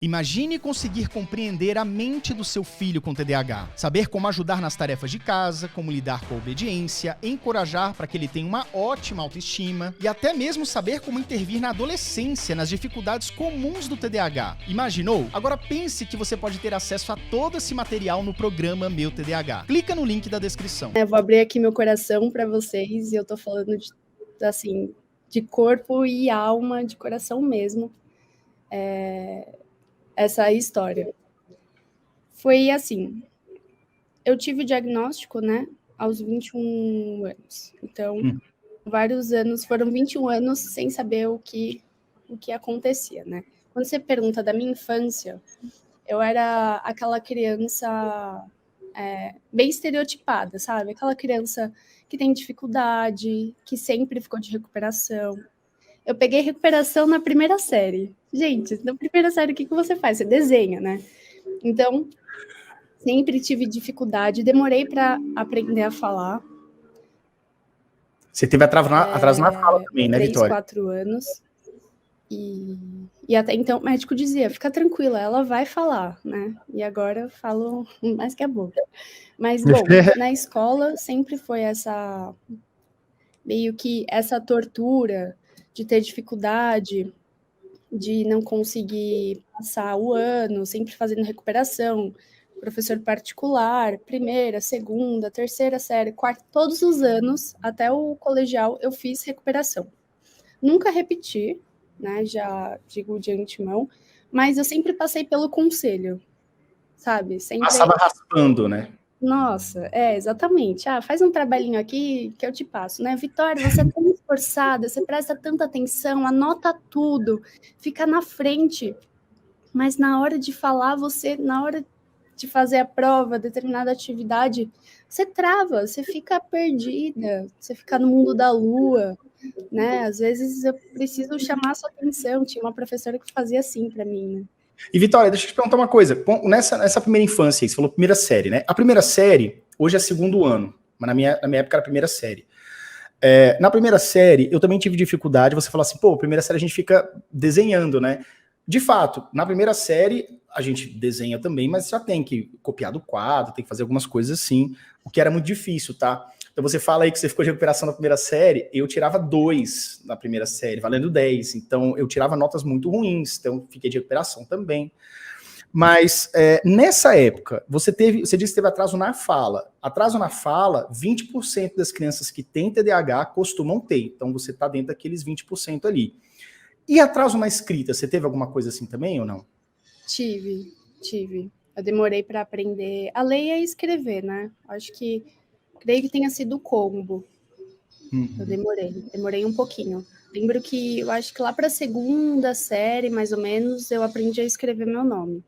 Imagine conseguir compreender a mente do seu filho com TDAH, saber como ajudar nas tarefas de casa, como lidar com a obediência, encorajar para que ele tenha uma ótima autoestima e até mesmo saber como intervir na adolescência, nas dificuldades comuns do TDAH. Imaginou? Agora pense que você pode ter acesso a todo esse material no programa Meu TDAH. Clica no link da descrição. Eu vou abrir aqui meu coração para vocês e eu tô falando de corpo e alma, de coração mesmo. Essa história. Foi assim, eu tive o diagnóstico, né, aos 21 anos. Então, vários anos, foram 21 anos sem saber o que acontecia, né? Quando você pergunta da minha infância, eu era aquela criança bem estereotipada, sabe? Aquela criança que tem dificuldade, que sempre ficou de recuperação. Eu peguei recuperação na primeira série. Gente, na primeira série, o que você faz? Você desenha, né? Então, sempre tive dificuldade, demorei para aprender a falar. Você teve atraso na fala também, né, 3, Vitória? 4 anos. E até então o médico dizia, fica tranquila, ela vai falar, né? E agora eu falo mais que a boca. Mas, bom, na escola sempre foi meio que essa tortura de ter dificuldade, de não conseguir passar o ano, sempre fazendo recuperação, professor particular, primeira, segunda, terceira série, quarta, todos os anos, até o colegial, eu fiz recuperação. Nunca repeti, né, já digo de antemão, mas eu sempre passei pelo conselho, sabe? Sempre... Passava raspando, né? Nossa, exatamente. Faz um trabalhinho aqui que eu te passo, né? Vitória, você é tão esforçada, você presta tanta atenção, anota tudo, fica na frente. Mas na hora de falar, na hora de fazer a prova, determinada atividade, você trava, você fica perdida, você fica no mundo da lua, né? Às vezes eu preciso chamar a sua atenção. Tinha uma professora que fazia assim para mim, né? E, Vitória, deixa eu te perguntar uma coisa. Nessa primeira infância, você falou primeira série, né? A primeira série, hoje é segundo ano, mas na minha época era a primeira série. Na primeira série, eu também tive dificuldade. Você falou assim, pô, primeira série a gente fica desenhando, né? De fato, na primeira série, a gente desenha também, mas já tem que copiar do quadro, tem que fazer algumas coisas assim, o que era muito difícil, tá? Então você fala aí que você ficou de recuperação na primeira série, eu tirava 2 na primeira série, valendo 10. Então eu tirava notas muito ruins, então fiquei de recuperação também. Mas nessa época, você disse que teve atraso na fala. Atraso na fala, 20% das crianças que têm TDAH costumam ter. Então você está dentro daqueles 20% ali. E atraso na escrita, você teve alguma coisa assim também ou não? Tive. Eu demorei para aprender a ler e a escrever, né? Creio que tenha sido o combo. Eu demorei um pouquinho. Lembro que eu acho que lá para a segunda série, mais ou menos, eu aprendi a escrever meu nome.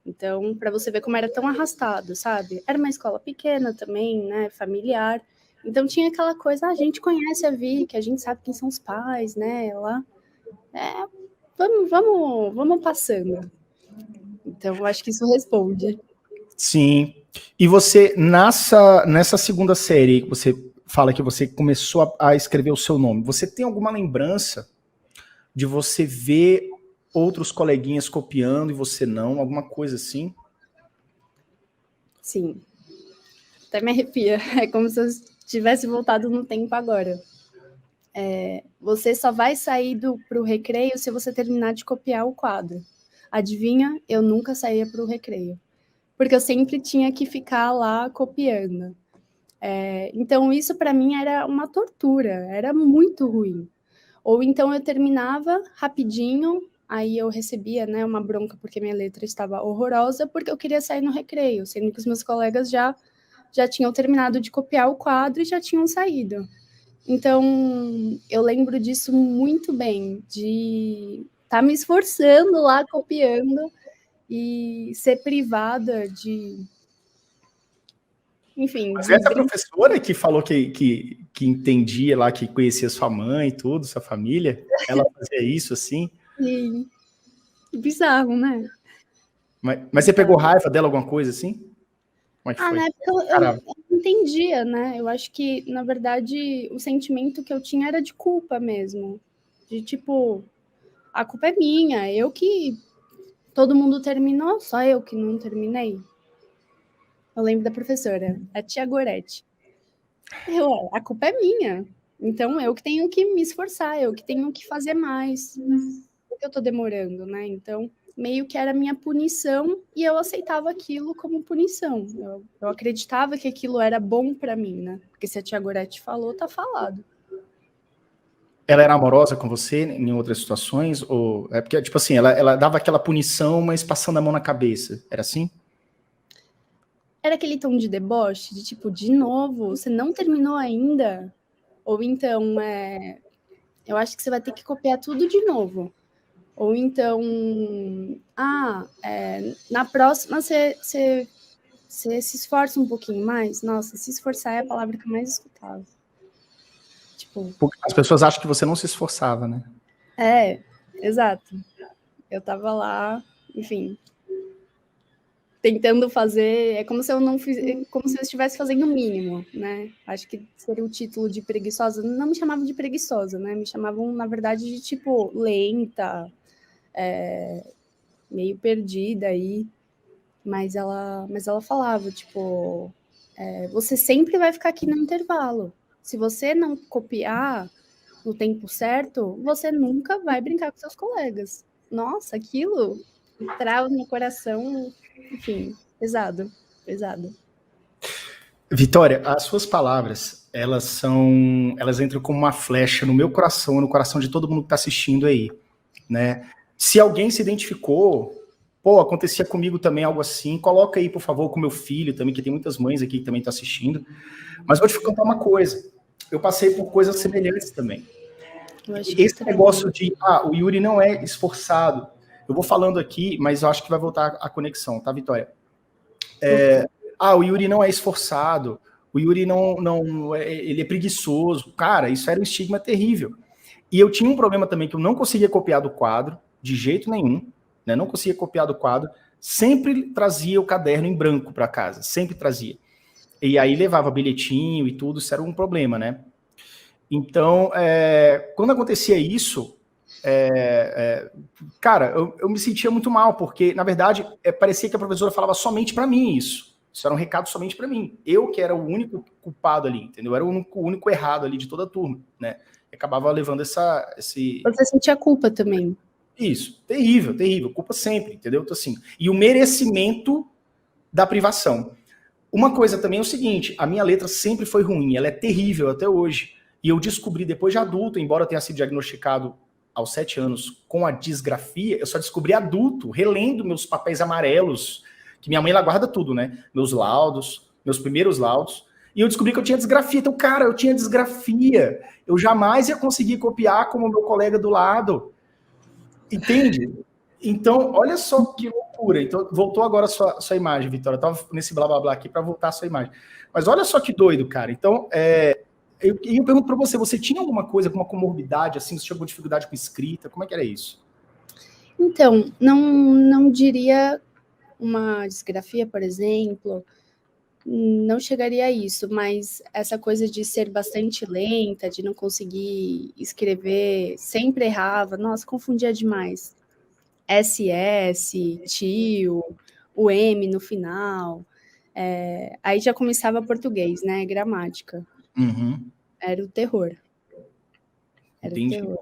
Então, para você ver como era tão arrastado, sabe? Era uma escola pequena também, né? Familiar. Então tinha aquela coisa, a gente conhece a Vicky, a gente sabe quem são os pais, né? Lá. Vamos passando. Então, eu acho que isso responde. Sim. E você, nessa segunda série, você fala que você começou a escrever o seu nome. Você tem alguma lembrança de você ver outros coleguinhas copiando e você não? Alguma coisa assim? Sim. Até me arrepia. É como se eu tivesse voltado no tempo agora. Você só vai sair pro recreio se você terminar de copiar o quadro. Adivinha? Eu nunca saía pro recreio. Porque eu sempre tinha que ficar lá copiando. Então, isso para mim era uma tortura, era muito ruim. Ou então eu terminava rapidinho, aí eu recebia, né, uma bronca porque minha letra estava horrorosa, porque eu queria sair no recreio, sendo que os meus colegas já tinham terminado de copiar o quadro e já tinham saído. Então, eu lembro disso muito bem, de estar me esforçando lá, copiando, e ser privada de... Enfim, Mas essa professora que falou que entendia lá, que conhecia sua mãe e tudo, sua família, ela fazia isso assim? Sim. Bizarro, né? Mas você pegou raiva dela, alguma coisa assim? Como é que foi? Na época eu não entendia, né? Eu acho que, na verdade, o sentimento que eu tinha era de culpa mesmo. De tipo, a culpa é minha, eu que todo mundo terminou, só eu que não terminei. Eu lembro da professora, a tia Gorete. A culpa é minha. Então, eu que tenho que me esforçar, eu que tenho que fazer mais. Por que eu tô demorando, né? Então, meio que era minha punição e eu aceitava aquilo como punição. Eu acreditava que aquilo era bom para mim, né? Porque se a tia Gorete falou, tá falado. Ela era amorosa com você em outras situações? Ou é porque, tipo assim, ela dava aquela punição, mas passando a mão na cabeça. Era assim? Era aquele tom de deboche, de tipo, de novo, você não terminou ainda? Ou então, eu acho que você vai ter que copiar tudo de novo. Ou então, na próxima você se esforça um pouquinho mais. Nossa, se esforçar é a palavra que eu mais escutava. Tipo, Porque as pessoas acham que você não se esforçava, né? exato. Eu tava lá, enfim, tentando fazer, é como se eu não fiz, como se eu estivesse fazendo o mínimo, né? Acho que seria o título de preguiçosa. Não me chamavam de preguiçosa, né? Me chamavam, na verdade, de tipo lenta, meio perdida aí. Mas ela falava, tipo, você sempre vai ficar aqui no intervalo. Se você não copiar no tempo certo, você nunca vai brincar com seus colegas. Nossa, aquilo trava no coração, enfim, pesado, pesado. Vitória, as suas palavras, elas entram como uma flecha no meu coração, no coração de todo mundo que está assistindo aí, né? Se alguém se identificou, pô, acontecia comigo também algo assim, coloca aí, por favor, com meu filho também, que tem muitas mães aqui que também estão assistindo. Mas vou te contar uma coisa, eu passei por coisas semelhantes também. Esse negócio de, o Yuri não é esforçado, eu vou falando aqui, mas eu acho que vai voltar a conexão, tá, Vitória? O Yuri não é esforçado, o Yuri ele é preguiçoso. Cara, isso era um estigma terrível. E eu tinha um problema também que eu não conseguia copiar do quadro, de jeito nenhum, né? Não conseguia copiar do quadro, sempre trazia o caderno em branco para casa, sempre trazia. E aí levava bilhetinho e tudo, isso era um problema, né? Então, quando acontecia isso, cara, eu me sentia muito mal, porque, na verdade, parecia que a professora falava somente para mim isso. Isso era um recado somente para mim. Eu que era o único culpado ali, entendeu? Eu era o único errado ali de toda a turma, né? E acabava levando esse... Você sentia culpa também. Isso, terrível, terrível. Culpa sempre, entendeu? Então, assim, e o merecimento da privação. Uma coisa também é o seguinte, a minha letra sempre foi ruim, ela é terrível até hoje. E eu descobri depois de adulto, embora eu tenha sido diagnosticado aos 7 anos com a disgrafia, eu só descobri adulto, relendo meus papéis amarelos, que minha mãe ela guarda tudo, né? Meus laudos, meus primeiros laudos. E eu descobri que eu tinha disgrafia. Então, cara, eu tinha disgrafia. Eu jamais ia conseguir copiar como o meu colega do lado. Entende? Então, olha só que loucura. Então, voltou agora a sua imagem, Vitória. Eu tava nesse blá blá blá aqui para voltar a sua imagem. Mas olha só que doido, cara. Então, eu pergunto para você, você tinha alguma coisa, alguma comorbidade, assim, você tinha alguma dificuldade com escrita? Como é que era isso? Então, não diria uma disgrafia, por exemplo, não chegaria a isso, mas essa coisa de ser bastante lenta, de não conseguir escrever, sempre errava, nossa, confundia demais. SS, tio, o M no final. Aí já começava português, né? Gramática. Uhum. Era o terror. Entendi. O terror.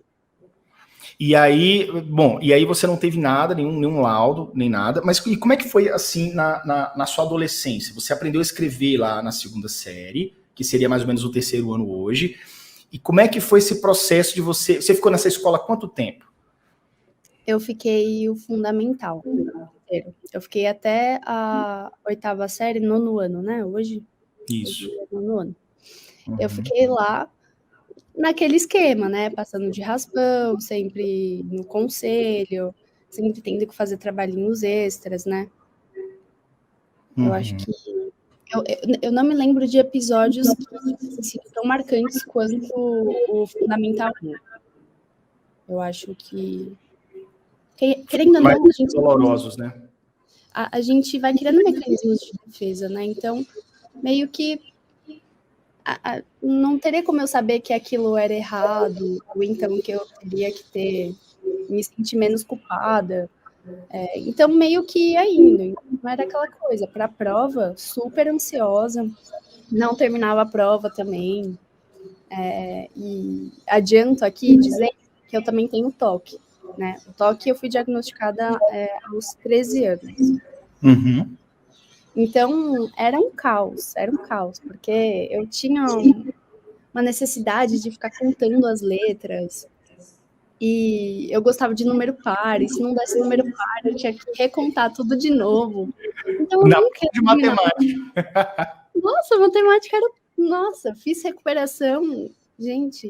E aí, bom, e aí você não teve nada, nenhum laudo, nem nada, mas e como é que foi, assim, na sua adolescência? Você aprendeu a escrever lá na 2ª série, que seria mais ou menos o 3º ano hoje, e como é que foi esse processo de você ficou nessa escola há quanto tempo? Eu fiquei o fundamental inteiro. Eu fiquei até a 8ª série, 9º ano, né? Hoje? Isso. Hoje é 9º ano. Uhum. Eu fiquei lá naquele esquema, né? Passando de raspão, sempre no conselho, sempre tendo que fazer trabalhinhos extras, né? Eu acho que... Eu não me lembro de episódios que tivessem sido tão marcantes quanto o Fundamental 1. Eu acho que... Querendo ou não, mais dolorosos, né? A gente vai criando mecanismos de defesa, né? Então, meio que não teria como eu saber que aquilo era errado, ou então que eu teria que me sentir menos culpada. Então, meio que ia indo. Não era aquela coisa. Para a prova, super ansiosa. Não terminava a prova também. E adianto aqui dizer que eu também tenho TOC. Né? O TOC eu fui diagnosticada aos 13 anos. Uhum. Então, era um caos, porque eu tinha uma necessidade de ficar contando as letras, e eu gostava de número par, e se não desse número par, eu tinha que recontar tudo de novo. Então, eu nunca de matemática. Nossa, matemática era... Nossa, fiz recuperação, gente,